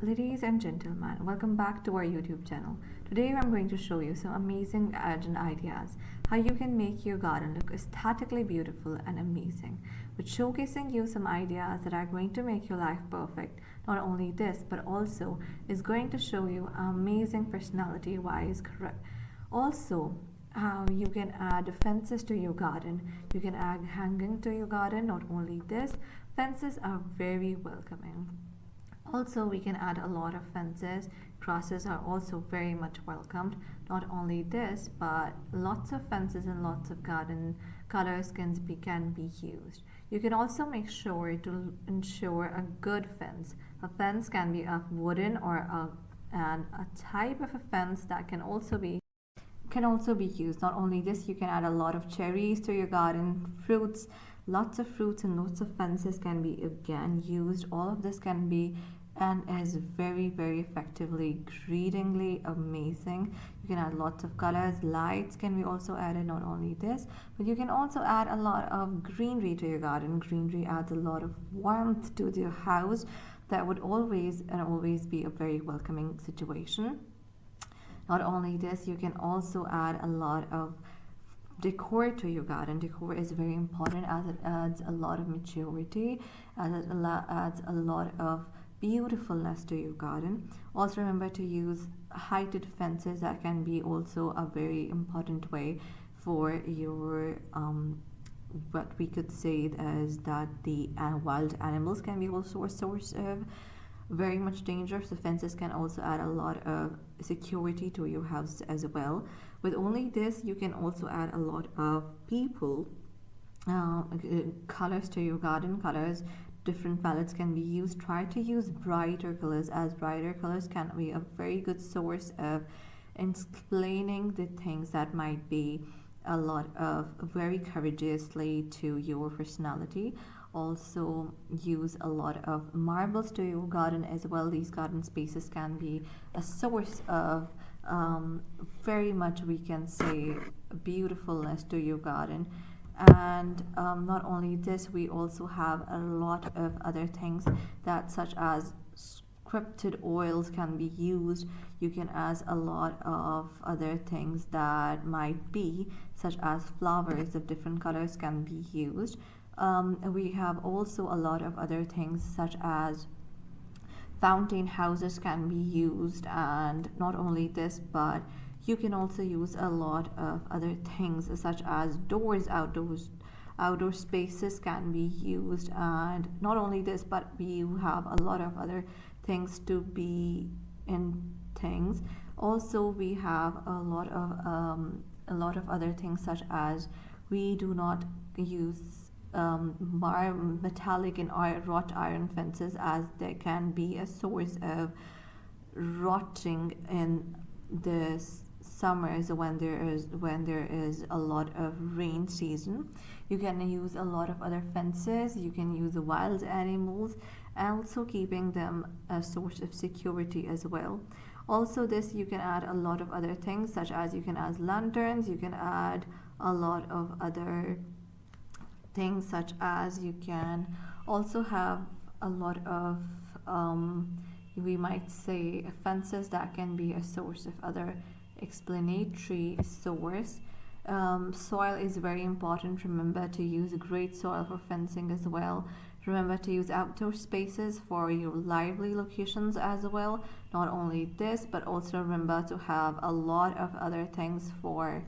Ladies and gentlemen, welcome back to our YouTube channel. Today I'm going to show you some amazing ideas how you can make your garden look aesthetically beautiful and amazing, with showcasing you some ideas that are going to make your life perfect. Not only this, but also is going to show you amazing personality wise correct. Also, how you can add fences to your garden. You can add hanging to your garden. Not only this, fences are very welcoming. Also, we can add a lot of fences. Crosses are also very much welcomed. Not only this, but lots of fences and lots of garden colors can be used. You can also make sure to ensure a good fence. A fence can be of wooden or a type of a fence that can also be used. Not only this, you can add a lot of cherries to your garden, fruits, lots of fruits and lots of fences can be again used. All of this can be and is very effectively greetingly amazing. You can add lots of colors, lights can be also added. Not only this, but you can also add a lot of greenery to your garden. Greenery adds a lot of warmth to your house. That would always be a very welcoming situation. Not only this, you can also add a lot of decor to your garden. Decor is very important as it adds a lot of maturity, as it adds a lot of beautifulness to your garden. Also remember to use heighted fences. That can be also a very important way for your what we could say as that the wild animals can be also a source of very much danger. So fences can also add a lot of security to your house as well. With only this, you can also add a lot of colors to your garden. Colors, different palettes can be used. Try to use brighter colors, as brighter colors can be a very good source of explaining the things that might be a lot of very courageously to your personality. Also use a lot of marbles to your garden as well. These garden spaces can be a source of very much, we can say, beautifulness to your garden. And not only this, we also have a lot of other things that such as scripted oils can be used. You can add a lot of other things that might be such as flowers of different colors can be used. We have also a lot of other things such as fountain houses can be used. And not only this, but you can also use a lot of other things such as doors. Outdoor spaces can be used. And not only this, but we have a lot of other things to be in things. Also we have a lot of other things such as we do not use metallic and wrought iron fences, as they can be a source of rotting in the summers when there is a lot of rain season. You can use a lot of other fences. You can use the wild animals, and also keeping them a source of security as well. Also this, you can add a lot of other things such as you can add lanterns. You can add a lot of other things such as you can also have a lot of we might say fences that can be a source of other explanatory source. Soil is very important. Remember to use a great soil for fencing as well. Remember to use outdoor spaces for your lively locations as well. Not only this, but also remember to have a lot of other things for